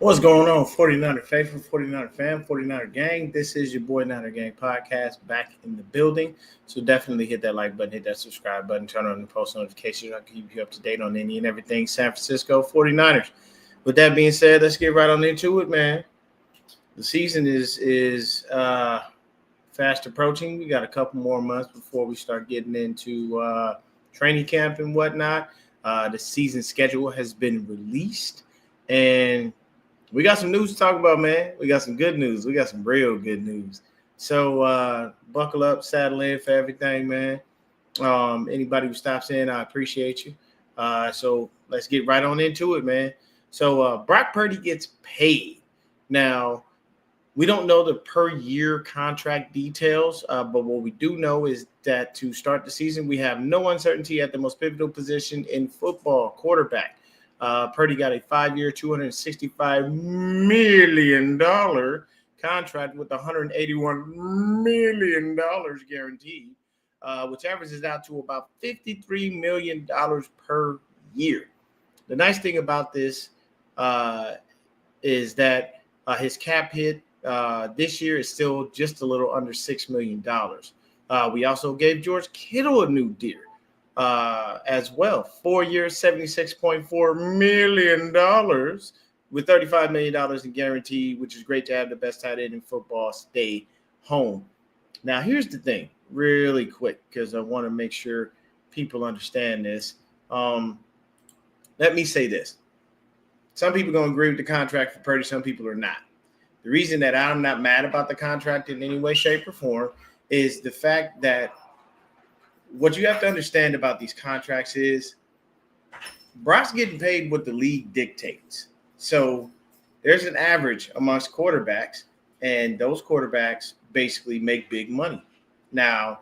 What's going on, 49er faithful, 49er fam, 49er gang? This is your boy Niner Gang podcast back in the building. So definitely hit that like button, hit that subscribe button, turn on the post notifications. I can keep you up to date on any and everything San Francisco 49ers. With that being said, let's get right on into it, man. The season is fast approaching. We got a couple more months before we start getting into training camp and whatnot. The season schedule has been released, and we got some news to talk about, man. We got some good news. We got some real good news. So buckle up, saddle in for everything, man. Anybody who stops in, I appreciate you. So let's get right on into it, man. So Brock Purdy gets paid. Now, we don't know the per year contract details, but what we do know is that to start the season, we have no uncertainty at the most pivotal position in football, quarterback. Purdy got a 5-year, $265 million contract with $181 million guaranteed, which averages out to about $53 million per year. The nice thing about this is that his cap hit this year is still just a little under $6 million. We also gave George Kittle a new deal as well. 4 years, $76.4 million with $35 million in guarantee, which is great to have the best tight end in football stay home. Now, here's the thing, really quick, because I want to make sure people understand this. Let me say this. Some people are going to agree with the contract for Purdy. Some people are not. The reason that I'm not mad about the contract in any way, shape, or form is the fact that what you have to understand about these contracts is Brock's getting paid what the league dictates. So there's an average amongst quarterbacks, and those quarterbacks basically make big money. Now,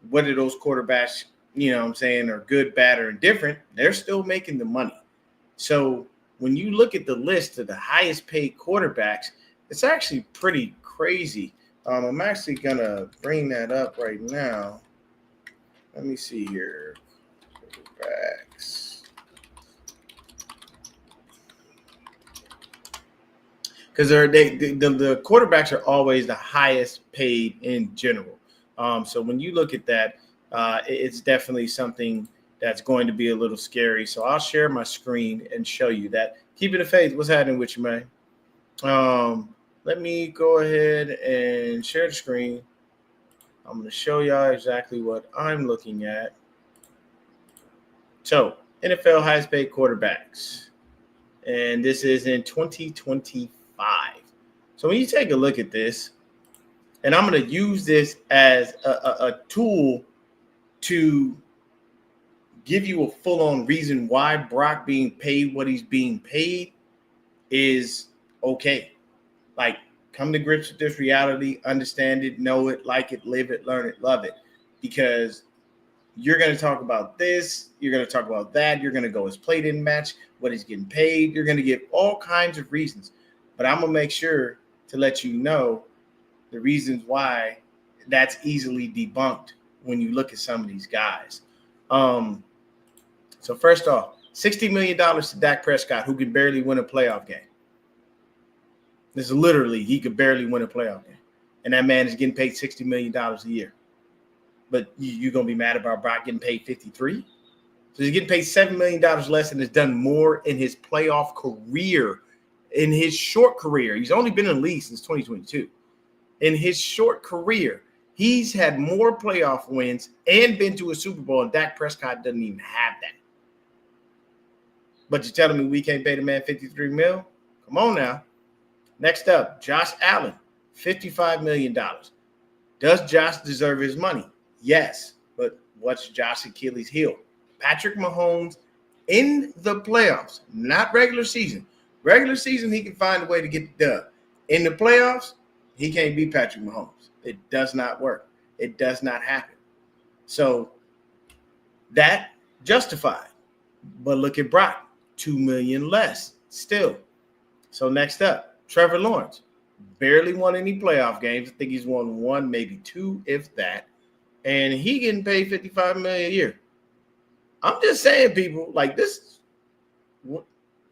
whether those quarterbacks, are good, bad, or indifferent, they're still making the money. So when you look at the list of the highest paid quarterbacks, it's actually pretty crazy. I'm actually going to bring that up right now. Let me see here. Quarterbacks. Because the quarterbacks are always the highest paid in general. So when you look at that, it's definitely something that's going to be a little scary. So I'll share my screen and show you that. Keeping the faith. What's happening with you, man? Let me go ahead and share the screen. I'm going to show y'all exactly what I'm looking at. So, NFL highest paid quarterbacks. And this is in 2025. So when you take a look at this, and I'm going to use this as a tool to give you a full-on reason why Brock being paid what he's being paid is okay. Like, come to grips with this reality, understand it, know it, like it, live it, learn it, love it. Because you're going to talk about this, you're going to talk about that, you're going to go his play didn't match, what he's getting paid, you're going to give all kinds of reasons. But I'm going to make sure to let you know the reasons why that's easily debunked when you look at some of these guys. So first off, $60 million to Dak Prescott, who could barely win a playoff game. This is literally, he could barely win a playoff game. And that man is getting paid $60 million a year. But you're going to be mad about Brock getting paid $53? So he's getting paid $7 million less and has done more in his playoff career, in his short career. He's only been in the league since 2022. In his short career, he's had more playoff wins and been to a Super Bowl, and Dak Prescott doesn't even have that. But you're telling me we can't pay the man $53 million? Come on now. Next up, Josh Allen, $55 million. Does Josh deserve his money? Yes. But what's Josh's Achilles heel? Patrick Mahomes in the playoffs, not regular season. Regular season, he can find a way to get it done. In the playoffs, he can't beat Patrick Mahomes. It does not work. It does not happen. So that justified. But look at Brock, $2 million less still. So next up, Trevor Lawrence, barely won any playoff games. I think he's won one, maybe two, if that. And he getting paid $55 million a year. I'm just saying, people, like this.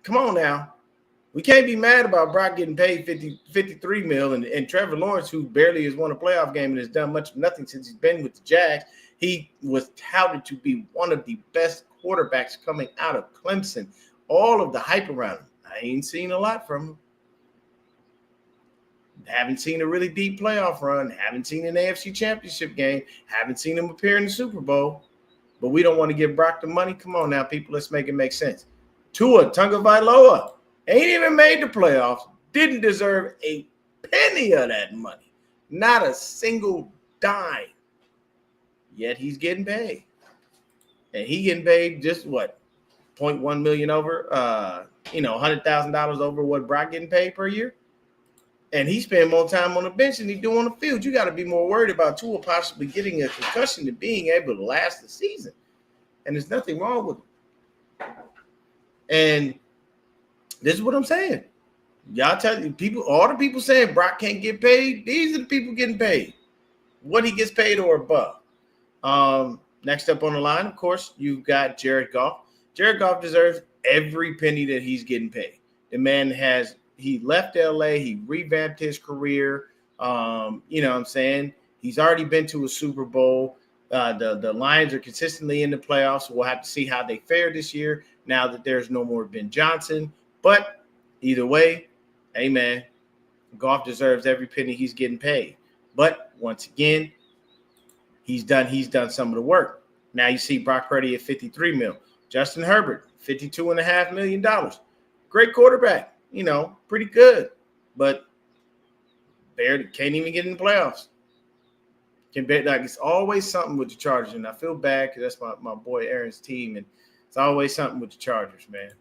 Come on now. We can't be mad about Brock getting paid 53 mil and Trevor Lawrence, who barely has won a playoff game and has done much of nothing since he's been with the Jags. He was touted to be one of the best quarterbacks coming out of Clemson. All of the hype around him. I ain't seen a lot from him. Haven't seen a really deep playoff run. Haven't seen an AFC championship game. Haven't seen him appear in the Super Bowl. But we don't want to give Brock the money. Come on now, people. Let's make it make sense. Tua Tagovailoa ain't even made the playoffs. Didn't deserve a penny of that money. Not a single dime. Yet he's getting paid. And he getting paid just what? 0.1 million over, $100,000 over what Brock getting paid per year. And he spent more time on the bench than he do on the field. You got to be more worried about Tua possibly getting a concussion than being able to last the season. And there's nothing wrong with him. And this is what I'm saying. Y'all tell you people, all the people saying Brock can't get paid, these are the people getting paid. What he gets paid or above. Next up on the line, of course, you've got Jared Goff. Jared Goff deserves every penny that he's getting paid. The man he left LA, he revamped his career. You know what I'm saying? He's already been to a Super Bowl. The Lions are consistently in the playoffs. So we'll have to see how they fare this year now that there's no more Ben Johnson. But either way, hey, man, Goff deserves every penny he's getting paid. But once again, he's done some of the work. Now you see Brock Purdy at 53 mil. Justin Herbert, $52.5 million. Great quarterback. Pretty good, but barely can't even get in the playoffs. It's always something with the Chargers, and I feel bad because that's my boy Aaron's team, and it's always something with the Chargers, man.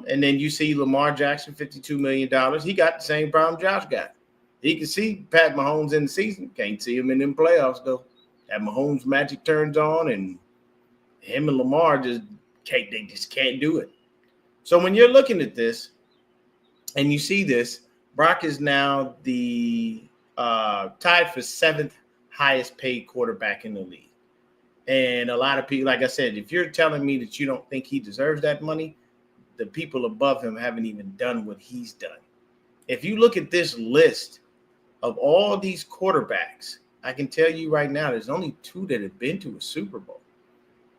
And then you see Lamar Jackson, $52 million. He got the same problem Josh got. He can see Pat Mahomes in the season, can't see him in them playoffs though. That Mahomes magic turns on, and him and Lamar just can't do it. So when you're looking at this, and you see this, Brock is now the tied for 7th highest paid quarterback in the league. And a lot of people, like I said, if you're telling me that you don't think he deserves that money, the people above him haven't even done what he's done. If you look at this list of all these quarterbacks, I can tell you right now, there's only 2 that have been to a Super Bowl.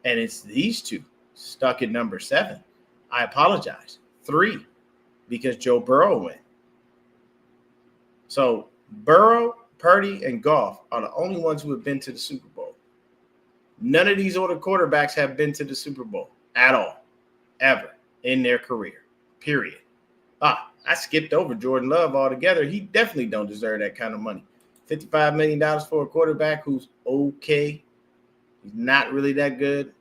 And it's these 2 stuck at number 7. I apologize. 3. Because Joe Burrow went. So Burrow, Purdy, and Goff are the only ones who have been to the Super Bowl. None of these other quarterbacks have been to the Super Bowl at all, ever in their career, period. I skipped over Jordan Love altogether. He definitely don't deserve that kind of money. $55 million for a quarterback who's okay. He's not really that good.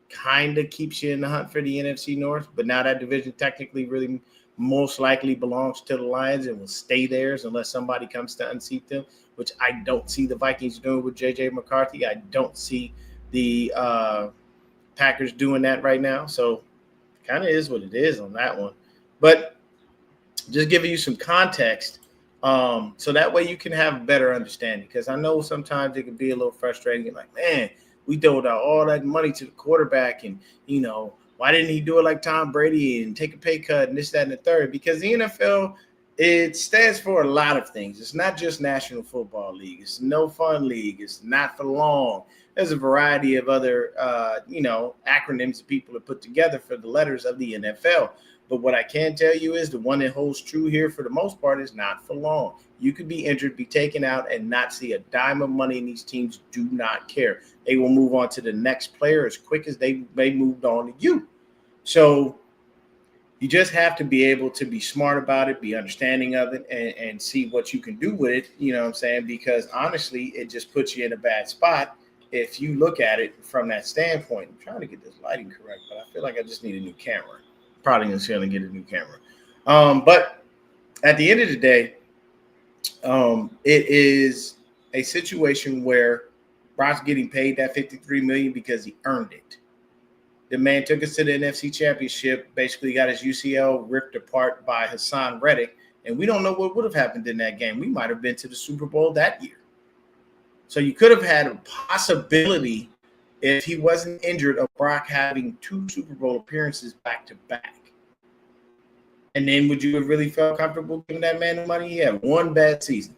Kind of keeps you in the hunt for the NFC North, but now that division technically really most likely belongs to the Lions and will stay theirs unless somebody comes to unseat them, which I don't see the Vikings doing with J.J. McCarthy. I don't see the Packers doing that right now. So kind of is what it is on that one. But just giving you some context so that way you can have a better understanding, because I know sometimes it can be a little frustrating. Like, man, we doled out all that money to the quarterback, and, why didn't he do it like Tom Brady and take a pay cut and this, that, and the third? Because the NFL, it stands for a lot of things. It's not just National Football League. It's no fun league. It's not for long. There's a variety of other, acronyms that people have put together for the letters of the NFL. But what I can tell you is the one that holds true here for the most part is not for long. You could be injured, be taken out, and not see a dime of money, and these teams do not care. They will move on to the next player as quick as they moved on to you. So you just have to be able to be smart about it, be understanding of it, and see what you can do with it, you know what I'm saying? Because honestly, it just puts you in a bad spot if you look at it from that standpoint. I'm trying to get this lighting correct, but I feel like I just need a new camera. Probably going to get a new camera. But at the end of the day, it is a situation where Brock's getting paid that $53 million because he earned it. The man took us to the NFC Championship, basically got his UCL ripped apart by Hassan Reddick, and we don't know what would have happened in that game. We might have been to the Super Bowl that year. So you could have had a possibility, if he wasn't injured, of Brock having 2 Super Bowl appearances back to back. And then would you have really felt comfortable giving that man the money? He had one bad season.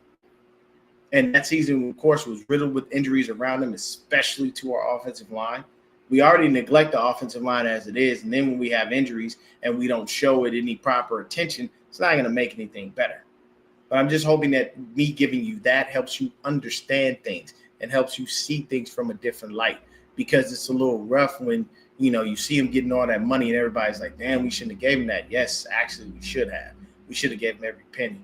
And that season, of course, was riddled with injuries around him, especially to our offensive line. We already neglect the offensive line as it is. And then when we have injuries and we don't show it any proper attention, it's not going to make anything better. But I'm just hoping that me giving you that helps you understand things and helps you see things from a different light, because it's a little rough when, you see him getting all that money and everybody's like, damn, we shouldn't have gave him that. Yes, actually, we should have. We should have given him every penny.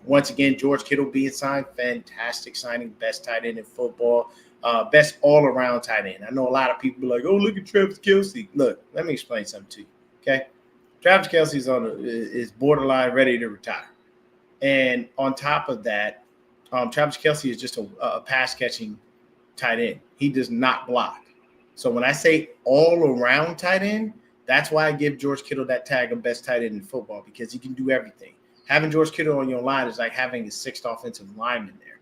Once again, George Kittle being signed, fantastic signing, best tight end in football, best all-around tight end. I know a lot of people are like, oh, look at Travis Kelce. Look, let me explain something to you, okay? Travis Kelce is borderline ready to retire. And on top of that, Travis Kelce is just a pass-catching tight end. He does not block. So when I say all-around tight end, that's why I give George Kittle that tag of best tight end in football, because he can do everything. Having George Kittle on your line is like having a sixth offensive lineman there.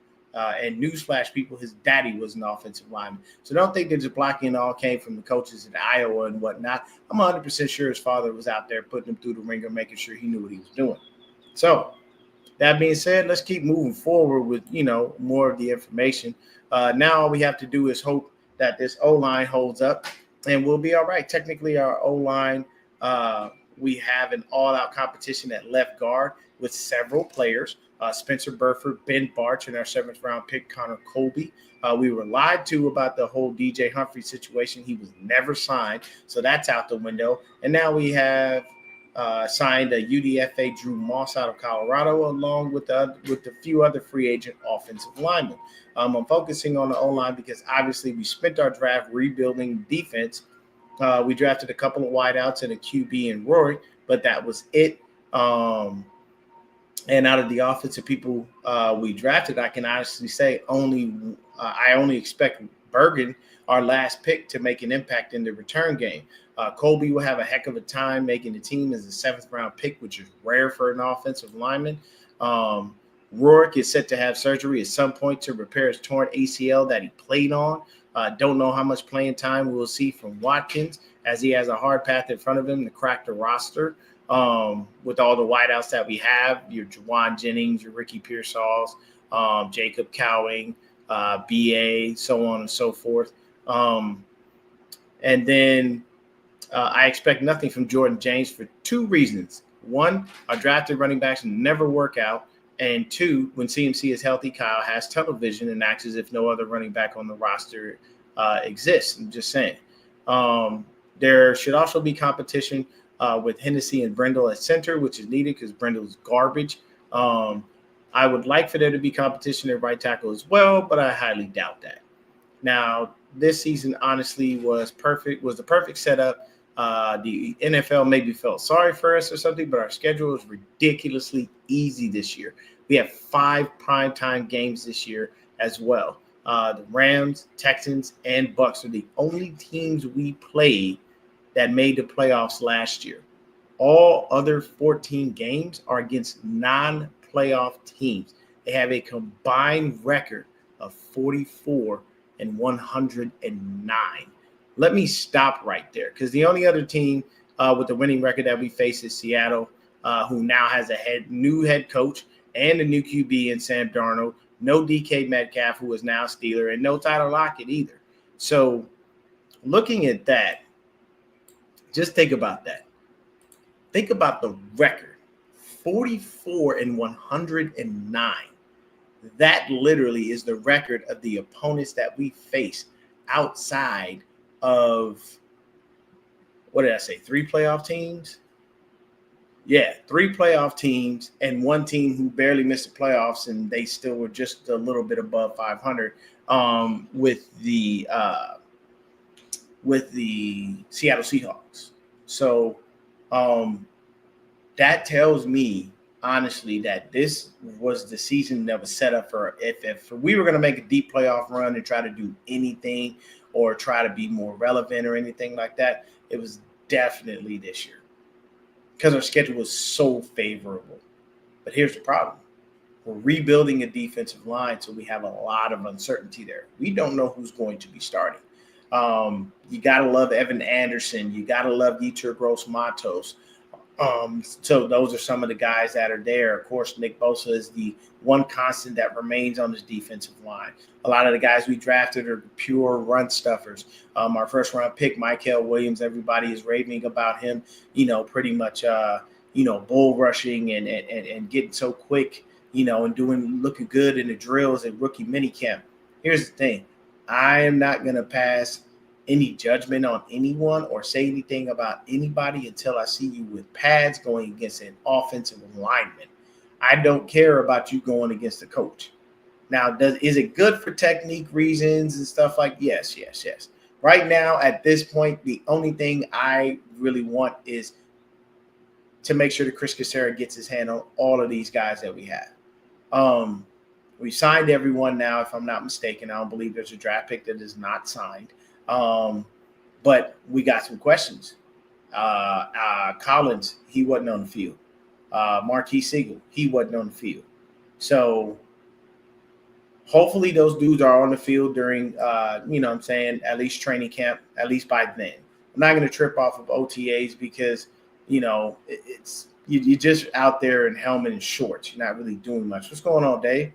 And newsflash, people, his daddy was an offensive lineman. So don't think that just blocking all came from the coaches in Iowa and whatnot. I'm 100% sure his father was out there putting him through the ringer, making sure he knew what he was doing. So that being said, let's keep moving forward with, more of the information. Now all we have to do is hope that this O-line holds up and we'll be all right. Technically, our O-line, we have an all-out competition at left guard with several players, Spencer Burford, Ben Barch, and our 7th-round pick, Connor Colby. We were lied to about the whole DJ Humphrey situation. He was never signed, so that's out the window. And now we have signed a UDFA Drew Moss out of Colorado, along with a few other free agent offensive linemen. I'm focusing on the O-line because obviously we spent our draft rebuilding defense. We drafted a couple of wideouts and a QB in Rory, but that was it. And out of the offensive people we drafted, I can honestly say I only expect Bergen, our last pick, to make an impact in the return game. Colby will have a heck of a time making the team as a 7th-round pick, which is rare for an offensive lineman. Rourke is set to have surgery at some point to repair his torn ACL that he played on. Don't know how much playing time we'll see from Watkins, as he has a hard path in front of him to crack the roster. With all the wideouts that we have, your Juwan Jennings, your Ricky Pearsall, Jacob Cowing, BA, so on and so forth. And then I expect nothing from Jordan James for 2 reasons. 1, our drafted running backs never work out. And 2, when CMC is healthy, Kyle has tunnel vision and acts as if no other running back on the roster exists. I'm just saying. There should also be competition with Hennessy and Brendel at center, which is needed because Brendel's garbage. I would like for there to be competition at right tackle as well, but I highly doubt that. Now, this season honestly was the perfect setup. The NFL maybe felt sorry for us or something, but our schedule is ridiculously easy this year. We have 5 primetime games this year as well. The Rams, Texans, and Bucks are the only teams we played that made the playoffs last year. All other 14 games are against non-playoff teams. They have a combined record of 44 and 109. Let me stop right there, because the only other team with the winning record that we face is Seattle, who now has a new head coach and a new QB in Sam Darnold. No DK Metcalf, who is now Steeler, and no Tyler Lockett either. So looking at that, just think about that. Think about the record, 44 and 109. That literally is the record of the opponents that we face outside of, what did I say, 3 playoff teams? Yeah, 3 playoff teams and 1 team who barely missed the playoffs, and they still were just a little bit above 500 with the Seattle Seahawks. So that tells me, honestly, that this was the season that was set up for if we were going to make a deep playoff run and try to do anything or try to be more relevant or anything like that, it was definitely this year, because our schedule was so favorable. But here's the problem. We're rebuilding a defensive line, so we have a lot of uncertainty there. We don't know who's going to be starting. You got to love Evan Anderson. You got to love Yetur Gross-Matos. So those are some of the guys that are there. Of course, Nick Bosa is the one constant that remains on this defensive line. A lot of the guys we drafted are pure run stuffers. Our first round pick, Mykel Williams, everybody is raving about him, pretty much, bull rushing and getting so quick, and looking good in the drills at rookie minicamp. Here's the thing. I am not going to pass any judgment on anyone or say anything about anybody until I see you with pads going against an offensive lineman. I don't care about you going against the coach. Now, is it good for technique reasons and stuff like? Yes. Right now, at this point, the only thing I really want is to make sure that Chris Cassera gets his hand on all of these guys that we have. We signed everyone now, if I'm not mistaken. I don't believe there's a draft pick that is not signed. But we got some questions. Collins, he wasn't on the field. Marquis Siegel, he wasn't on the field. So hopefully those dudes are on the field during, at least training camp, at least by then. I'm not going to trip off of OTAs because, you're just out there in helmet and shorts. You're not really doing much. What's going on, Dave?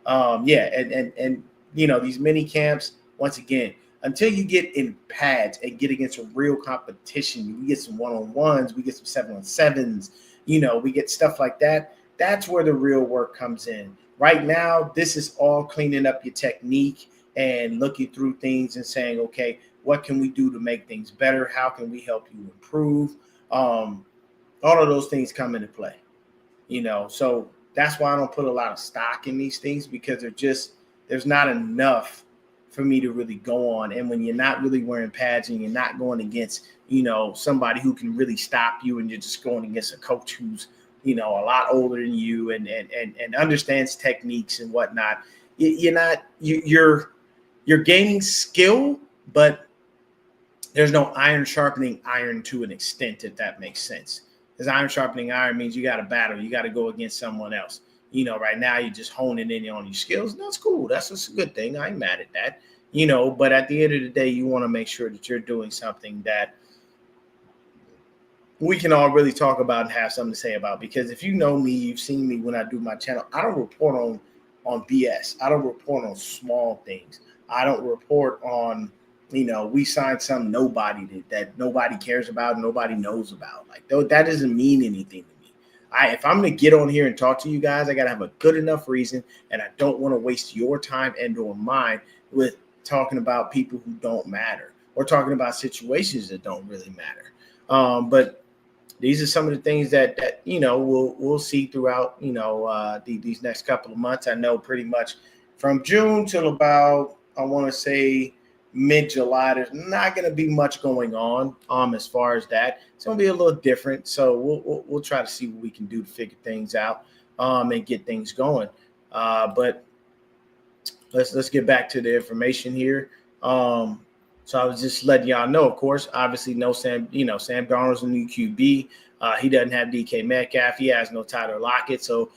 And these mini camps, once again, until you get in pads and get against a real competition, we get some one-on-ones, we get some 7-on-7s, we get stuff like that. That's where the real work comes in. Right now, this is all cleaning up your technique and looking through things and saying, okay, what can we do to make things better? How can we help you improve? All of those things come into play, so that's why I don't put a lot of stock in these things, because there's not enough for me to really go on. And when you're not really wearing pads and you're not going against, somebody who can really stop you, and you're just going against a coach who's, a lot older than you and understands techniques and whatnot, you're gaining skill, but there's no iron sharpening iron to an extent, if that makes sense. Because iron sharpening iron means you got to battle. You got to go against someone else. Right now you're just honing in on your skills. That's cool. That's just a good thing. I ain't mad at that. But at the end of the day, you want to make sure that you're doing something that we can all really talk about and have something to say about. Because if you know me, you've seen me when I do my channel, I don't report on BS. I don't report on small things. I don't report on, we signed some nobody that nobody cares about, nobody knows about. Like, though, that doesn't mean anything to me. If I'm going to get on here and talk to you guys, I got to have a good enough reason, and I don't want to waste your time and or mine with talking about people who don't matter or talking about situations that don't really matter. But these are some of the things that we'll see throughout, these next couple of months. I know pretty much from June till about, I want to say, mid-July, there's not going to be much going on as far as that. It's going to be a little different. So we'll try to see what we can do to figure things out and get things going. But let's get back to the information here. So I was just letting y'all know, of course, obviously no Sam Darnold's a new QB. He doesn't have DK Metcalf. He has no Tyler Lockett. So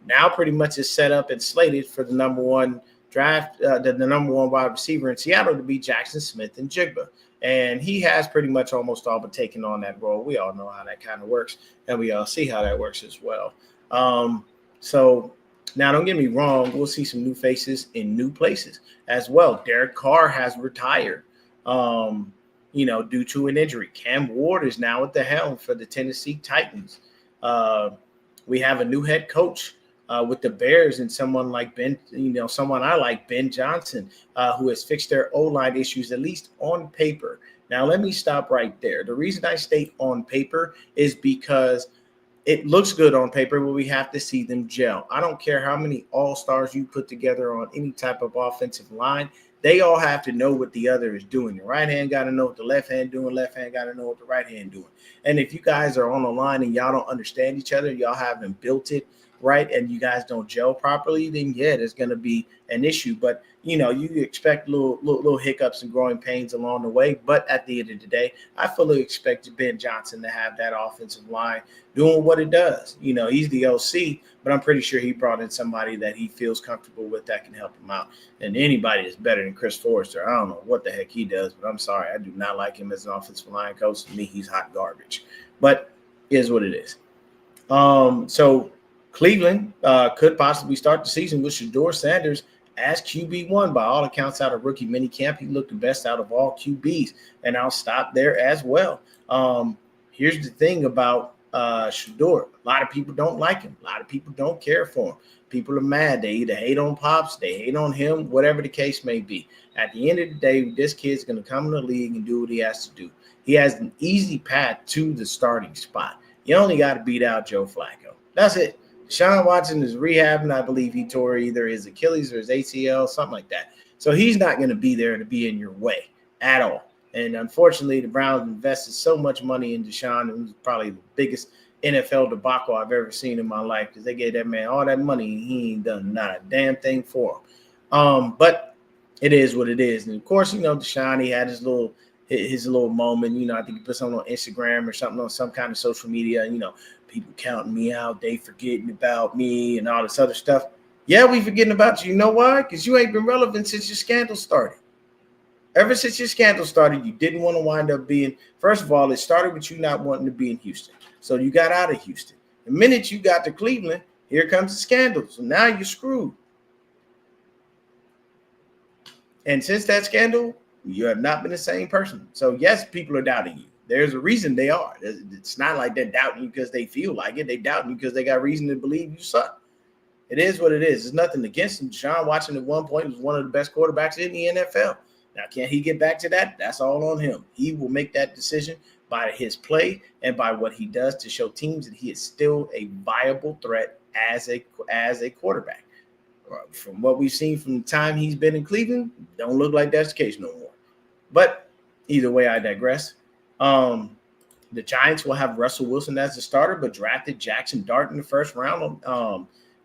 now pretty much it's set up and slated for the number one draft, the number one wide receiver in Seattle to be Jackson Smith-Njigba. And he has pretty much almost all but taken on that role. We all know how that kind of works, and we all see how that works as well. So now don't get me wrong, we'll see some new faces in new places as well. Derek Carr has retired, due to an injury. Cam Ward is now at the helm for the Tennessee Titans. We have a new head coach with the Bears, and someone like someone I like, Ben Johnson, who has fixed their O-line issues, at least on paper. Now, let me stop right there. The reason I state on paper is because it looks good on paper, but we have to see them gel. I don't care how many all-stars you put together on any type of offensive line. They all have to know what the other is doing. The right hand got to know what the left hand doing. Left hand got to know what the right hand doing. And if you guys are on the line and y'all don't understand each other, y'all haven't built it right, and you guys don't gel properly, then yeah, there's going to be an issue. But you expect little hiccups and growing pains along the way. But at the end of the day, I fully expect Ben Johnson to have that offensive line doing what it does. He's the OC, but I'm pretty sure he brought in somebody that he feels comfortable with that can help him out. And anybody is better than Chris Forrester. I don't know what the heck he does, but I'm sorry, I do not like him as an offensive line coach. To me, he's hot garbage. But Is what it is. So Cleveland could possibly start the season with Shedeur Sanders as QB1. By all accounts, out of rookie minicamp, he looked the best out of all QBs. And I'll stop there as well. Here's the thing about Shedeur. A lot of people don't like him. A lot of people don't care for him. People are mad. They either hate on Pops, they hate on him, whatever the case may be. At the end of the day, this kid's going to come in the league and do what he has to do. He has an easy path to the starting spot. You only got to beat out Joe Flacco. That's it. Deshaun Watson is rehabbing. I believe he tore either his Achilles or his ACL, something like that. So he's not going to be there to be in your way at all. And unfortunately, the Browns invested so much money in Deshaun. It was probably the biggest NFL debacle I've ever seen in my life because they gave that man all that money and he ain't done not a damn thing for him. But it is what it is. And, of course, Deshaun, he had his little moment. I think he put something on Instagram or something on some kind of social media. People counting me out. They forgetting about me and all this other stuff. Yeah, we forgetting about you. You know why? Because you ain't been relevant since your scandal started. Ever since your scandal started, you didn't want to wind up being – first of all, it started with you not wanting to be in Houston. So you got out of Houston. The minute you got to Cleveland, here comes the scandal. So now you're screwed. And since that scandal, you have not been the same person. So, yes, people are doubting you. There's a reason they are. It's not like they're doubting you because they feel like it. They doubting you because they got reason to believe you suck. It is what it is. There's nothing against him. Deshaun Watson at one point was one of the best quarterbacks in the NFL. Now, can he get back to that? That's all on him. He will make that decision by his play and by what he does to show teams that he is still a viable threat as a quarterback. From what we've seen from the time he's been in Cleveland, don't look like that's the case no more. But either way, I digress. The Giants will have Russell Wilson as the starter, but drafted Jackson Dart in the first round.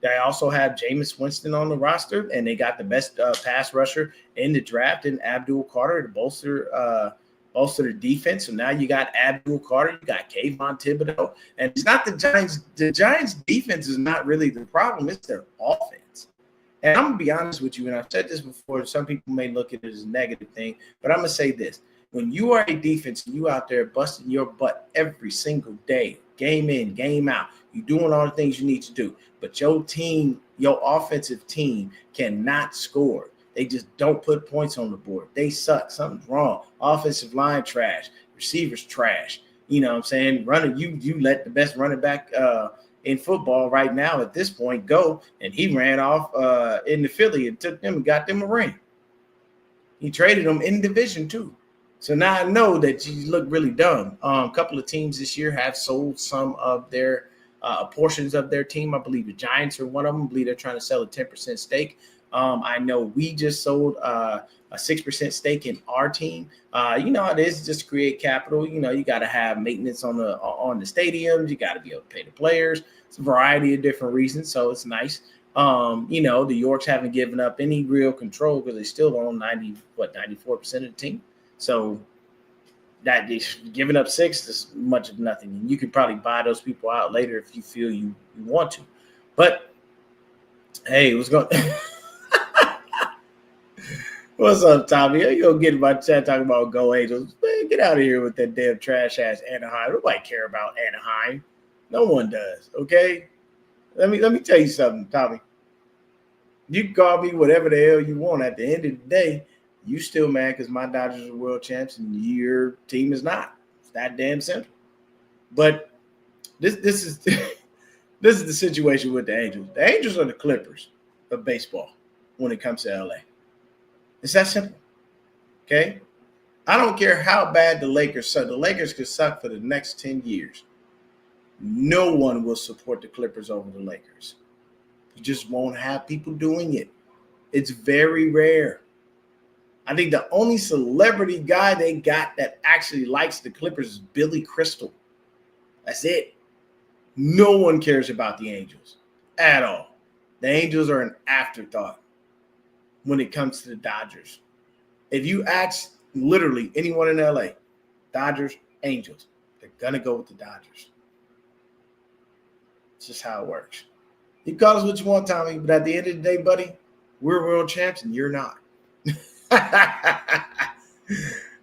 They also have Jameis Winston on the roster, and they got the best pass rusher in the draft in Abdul Carter to bolster the defense. So now you got Abdul Carter, you got Kayvon Thibodeau, and it's not the Giants. The Giants' defense is not really the problem; it's their offense. And I'm gonna be honest with you, and I've said this before. Some people may look at it as a negative thing, but I'm gonna say this. When you are a defense and you out there busting your butt every single day, game in, game out, you're doing all the things you need to do, but your team, your offensive team cannot score. They just don't put points on the board. They suck. Something's wrong. Offensive line trash. Receivers trash. You know what I'm saying? Running, you let the best running back in football right now at this point go, and he ran off in the Philly and took them and got them a ring. He traded them in division too. So now I know that you look really dumb. A couple of teams this year have sold some of their portions of their team. I believe the Giants are one of them. I believe they're trying to sell a 10% stake. I know we just sold a 6% stake in our team. You know, it is just to create capital. You know, you got to have maintenance on the stadiums. You got to be able to pay the players. It's a variety of different reasons. So it's nice. You know, the Yorks haven't given up any real control because they still own 94% of the team. So that giving up 6 is much of nothing. And you could probably buy those people out later if you feel you want to. But hey, what's going What's up, Tommy? You gonna get in my chat talking about Go Angels? Man, get out of here with that damn trash ass Anaheim. Nobody care about Anaheim. No one does. Okay. Let me tell you something, Tommy. You can call me whatever the hell you want. At the end of the day, you still mad because my Dodgers are world champs and your team is not. It's that damn simple. But this is this is the situation with the Angels. The Angels are the Clippers of baseball when it comes to LA. It's that simple. Okay? I don't care how bad the Lakers suck. The Lakers could suck for the next 10 years. No one will support the Clippers over the Lakers. You just won't have people doing it. It's very rare. I think the only celebrity guy they got that actually likes the Clippers is Billy Crystal. That's it. No one cares about the Angels at all. The Angels are an afterthought when it comes to the Dodgers. If you ask literally anyone in LA, Dodgers, Angels, they're going to go with the Dodgers. It's just how it works. You call us what you want, Tommy, but at the end of the day, buddy, we're world champs and you're not.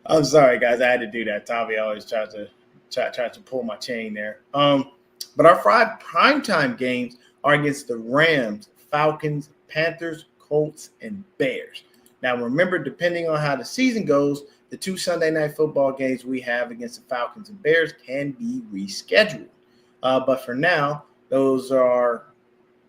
I'm sorry, guys. I had to do that. Tommy always tries to Tried to pull my chain there. But our primetime games are against the Rams, Falcons, Panthers, Colts, and Bears. Now, remember, depending on how the season goes, the 2 Sunday night football games we have against the Falcons and Bears can be rescheduled. But for now, those are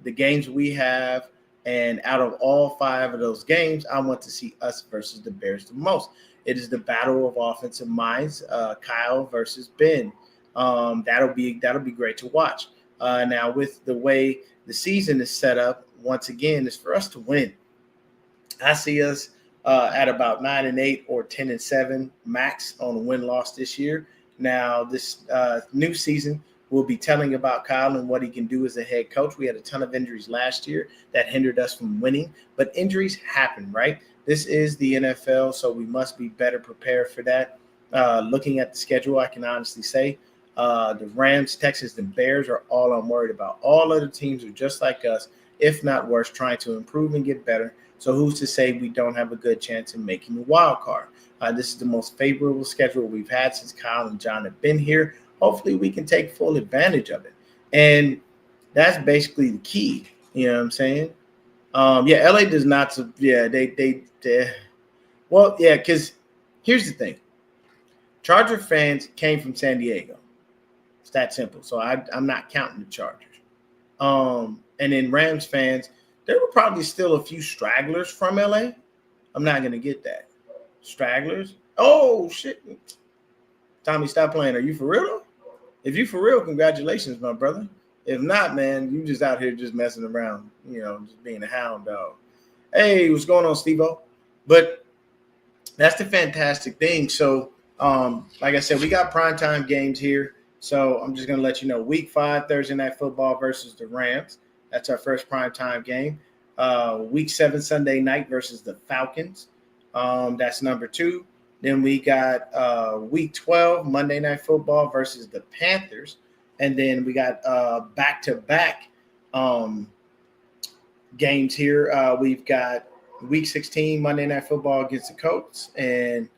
the games we have. And out of all 5 of those games, I want to see us versus the Bears the most. It is the battle of offensive minds, Kyle versus Ben. That'll be great to watch. Now, with the way the season is set up, once again, it's for us to win. I see us at about 9-8 or 10-7 max on a win-loss this year. Now, this new season, we'll be telling about Kyle and what he can do as a head coach. We had a ton of injuries last year that hindered us from winning, but injuries happen, right? This is the NFL, so we must be better prepared for that. Looking at the schedule, I can honestly say the Rams, Texans, and Bears are all I'm worried about. All other teams are just like us, if not worse, trying to improve and get better. So who's to say we don't have a good chance in making the wild card? This is the most favorable schedule we've had since Kyle and John have been here. Hopefully we can take full advantage of it. And that's basically the key. You know what I'm saying? LA does not. Yeah, well, yeah, because here's the thing. Charger fans came from San Diego. It's that simple. So I'm not counting the Chargers. And then Rams fans, there were probably still a few stragglers from LA. I'm not going to get that. Stragglers? Oh, shit. Tommy, stop playing. Are you for real, though? If you for real, congratulations, my brother. If not, man, you just out here just messing around, just being a hound dog. Hey, what's going on, Steve-O? But that's the fantastic thing. So, like I said, we got primetime games here. So I'm just going to let you know, Week 5, Thursday Night Football versus the Rams. That's our first primetime game. Week 7, Sunday night versus the Falcons. That's number 2. Then we got Week 12, Monday Night Football versus the Panthers. And then we got back-to-back games here. We've got Week 16, Monday Night Football against the Colts. And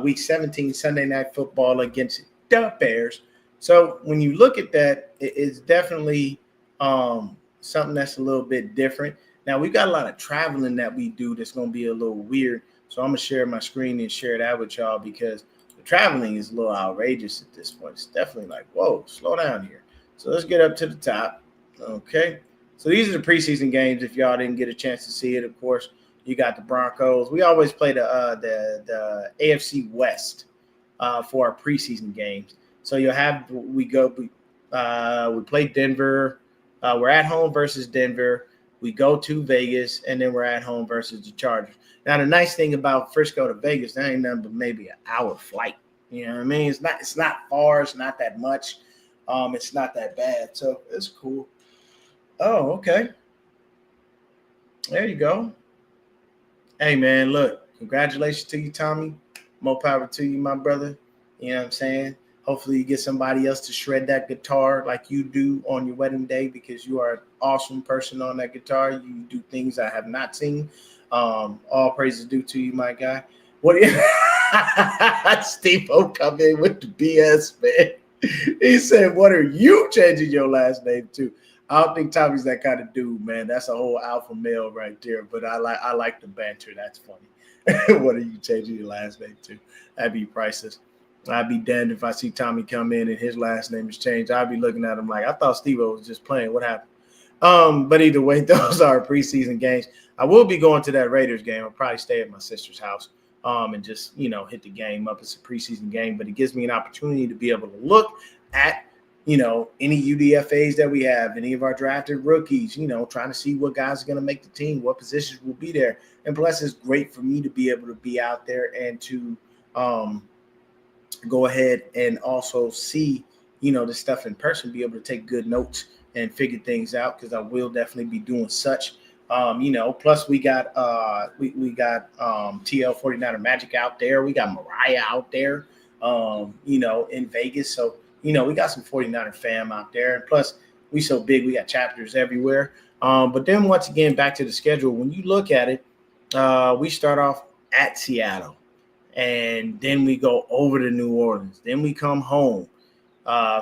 Week 17, Sunday Night Football against the Bears. So when you look at that, it's definitely something that's a little bit different. Now, we've got a lot of traveling that we do that's going to be a little weird. So I'm going to share my screen and share that with y'all because the traveling is a little outrageous at this point. It's definitely like, whoa, slow down here. So let's get up to the top. Okay. So these are the preseason games. If y'all didn't get a chance to see it, of course, you got the Broncos. We always play the AFC West for our preseason games. So we play Denver. We're at home versus Denver. We go to Vegas, and then we're at home versus the Chargers. Now, the nice thing about Frisco to Vegas, that ain't nothing but maybe an hour flight. You know what I mean? It's not far. It's not that much. It's not that bad. So it's cool. Oh, okay. There you go. Hey, man, look, congratulations to you, Tommy. More power to you, my brother. You know what I'm saying? Hopefully you get somebody else to shred that guitar like you do on your wedding day because you are an awesome person on that guitar. You do things I have not seen. All praises due to you, my guy. What do you Steve-O come in with the BS, man. He said, what are you changing your last name to? I don't think Tommy's that kind of dude, man. That's a whole alpha male right there. But I like the banter. That's funny. What are you changing your last name to? That'd be priceless. I'd be damned if I see Tommy come in and his last name is changed. I'd be looking at him like, I thought Steve-O was just playing. What happened? But either way, those are preseason games. I will be going to that Raiders game. I'll probably stay at my sister's house and just, hit the game up. It's a preseason game, but it gives me an opportunity to be able to look at, any UDFAs that we have, any of our drafted rookies, trying to see what guys are going to make the team, what positions will be there. And plus, it's great for me to be able to be out there and to go ahead and also see, the stuff in person, be able to take good notes and figure things out because I will definitely be doing such. Plus we got TL 49er Magic out there. We got Mariah out there, in Vegas. So, we got some 49er fam out there. And plus, we so big, we got chapters everywhere. But then once again, back to the schedule. When you look at it, we start off at Seattle. And then we go over to New Orleans. Then we come home.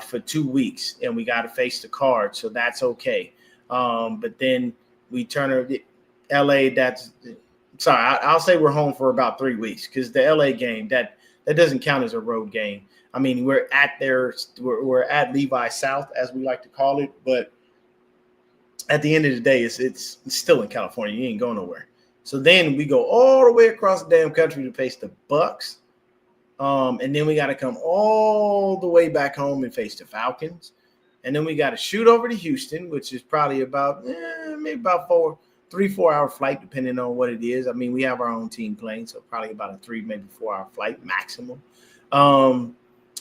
for 2 weeks, and we got to face the Cards, so that's okay. But then we turn LA. I'll say we're home for about 3 weeks because the LA game that doesn't count as a road game. I mean, we're at Levi South, as we like to call it, but at the end of the day, it's still in California. You ain't going nowhere. So then we go all the way across the damn country to face the Bucks. And then we got to come all the way back home and face the Falcons. And then we got to shoot over to Houston, which is probably about maybe about 3-4 hour flight, depending on what it is. I mean, we have our own team playing, so probably about a 3, maybe 4 hour flight maximum.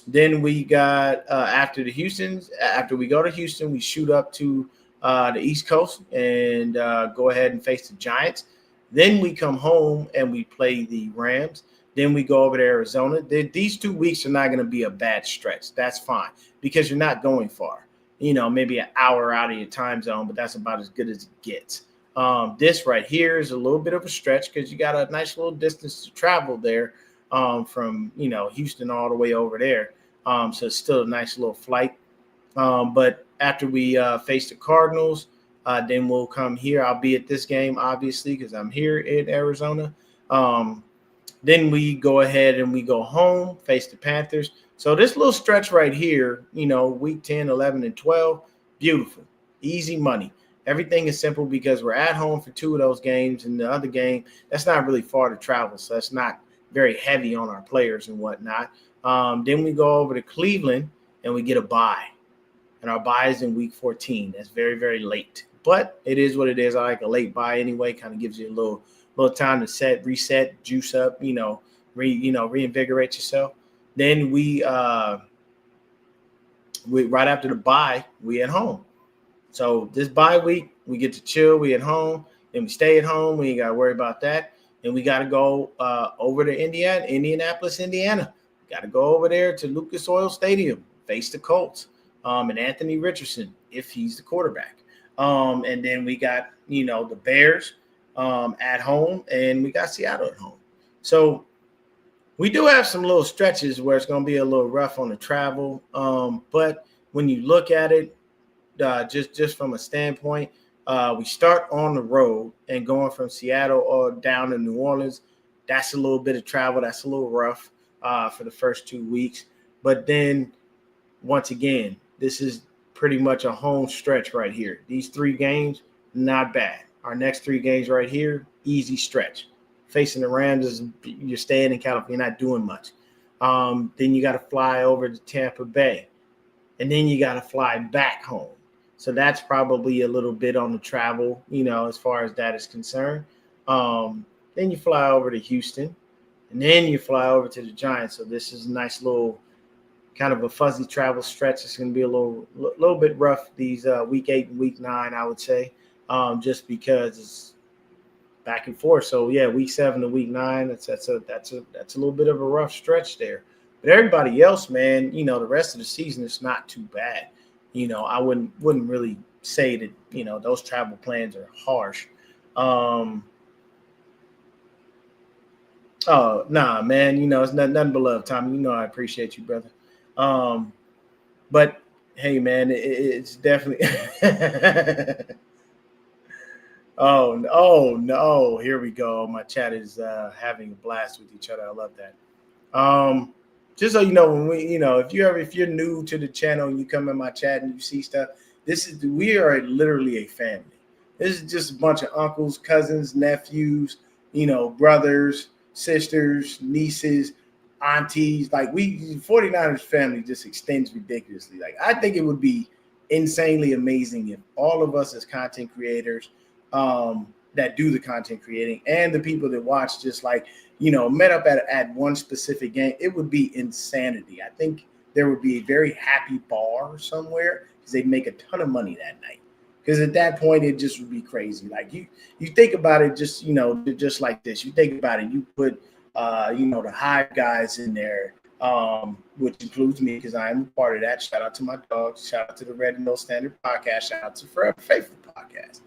Then we got after we go to Houston, we shoot up to the East Coast and go ahead and face the Giants. Then we come home and we play the Rams. Then we go over to Arizona. These 2 weeks are not going to be a bad stretch. That's fine because you're not going far. Maybe an hour out of your time zone, but that's about as good as it gets. This right here is a little bit of a stretch because you got a nice little distance to travel there from, Houston all the way over there. So it's still a nice little flight. But after we face the Cardinals, then we'll come here. I'll be at this game, obviously, because I'm here in Arizona. Then we go ahead and we go home, face the Panthers. So this little stretch right here, week 10, 11, and 12, beautiful, easy money. Everything is simple because we're at home for 2 of those games, and the other game, that's not really far to travel, so that's not very heavy on our players and whatnot. Then we go over to Cleveland, and we get a bye, and our bye is in week 14. That's very, very late, but it is what it is. I like a late bye anyway. Kind of gives you a little time to reset, juice up, reinvigorate yourself. Then we right after the bye, we at home. So this bye week, we get to chill. We at home, and we stay at home. We ain't got to worry about that. And we got to go over to Indianapolis, Indiana. We got to go over there to Lucas Oil Stadium, face the Colts, and Anthony Richardson if he's the quarterback. And then we got the Bears at home, and we got Seattle at home. So we do have some little stretches where it's going to be a little rough on the travel. But when you look at it, just from a standpoint, we start on the road and going from Seattle or down to New Orleans. That's a little bit of travel. That's a little rough for the first 2 weeks. But then once again, this is pretty much a home stretch right here. These 3 games, not bad. Our next 3 games right here, easy stretch. Facing the Rams, you're staying in California, you're not doing much. Then you got to fly over to Tampa Bay, and then you got to fly back home. So that's probably a little bit on the travel, as far as that is concerned. Then you fly over to Houston, and then you fly over to the Giants. So this is a nice little kind of a fuzzy travel stretch. It's going to be a little bit rough these week 8 and week 9, I would say, just because it's back and forth. So yeah, week 7 to week 9, that's a little bit of a rough stretch there. But everybody else, man, the rest of the season is not too bad. I wouldn't really say that, those travel plans are harsh. Oh, nah, man, it's nothing but love, Tommy. I appreciate you, brother. But hey, man, it's definitely. Oh no! Here we go. My chat is having a blast with each other. I love that. Just so you know, when if you're new to the channel and you come in my chat and you see stuff, we are literally a family. This is just a bunch of uncles, cousins, nephews, brothers, sisters, nieces, aunties. Like 49ers family just extends ridiculously. Like I think it would be insanely amazing if all of us as content creators that do the content creating and the people that watch just met up at one specific game. It would be insanity. I think there would be a very happy bar somewhere because they'd make a ton of money that night. Because at that point, it just would be crazy. Like you think about it just, just like this. You think about it, you put, the Hive guys in there, which includes me because I am a part of that. Shout out to my dogs. Shout out to the Red and No Standard podcast. Shout out to Forever Faithful podcast.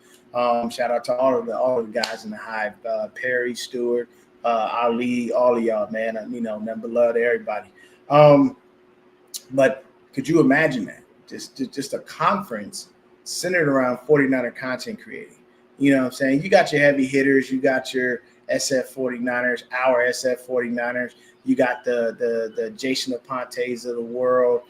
Shout out to all of the guys in the Hive, Perry, Stewart, Ali, all of y'all, man. Number love to everybody. But Could you imagine that? Just a conference centered around 49er content creating. You know what I'm saying? You got your heavy hitters, you got your SF 49ers, our SF 49ers, you got the Jason Apontes of the world.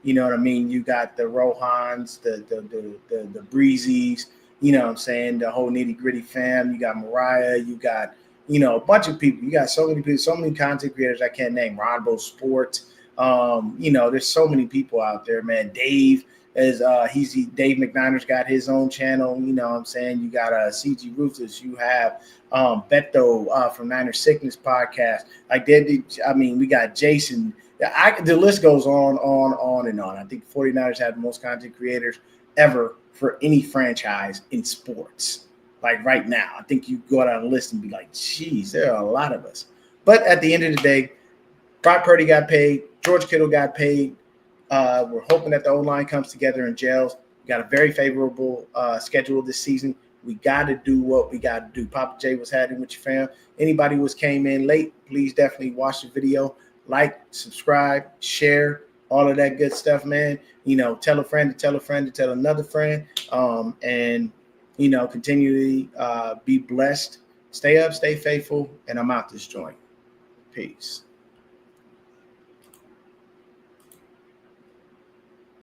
You know what I mean? You got the Rohans, the Breezes, you know what I'm saying? The whole nitty gritty fam. You got Mariah, you got, you know, a bunch of people. You got so many people, so many content creators I can't name. Ronbo Sports. You know, there's so many people out there, man. Dave is Dave McNiner's got his own channel. You know what I'm saying? You got CG Ruthless. You have Beto from Niner Sickness podcast. Like I mean, we got Jason. The list goes on and on. I think 49ers have the most content creators ever for any franchise in sports. Like right now, I think you go down the list and be like, geez, there are a lot of us. But at the end of the day, Brock Purdy got paid. George Kittle got paid. We're hoping that the O-line comes together and gels. We got a very favorable schedule this season. We got to do what we got to do. Papa J was having with your fam. Anybody who came in late, please definitely watch the video. Like, subscribe, share, all of that good stuff, man. You know, tell a friend to tell a friend to tell another friend. And, you know, continually be blessed. Stay up, stay faithful, and I'm out this joint. Peace.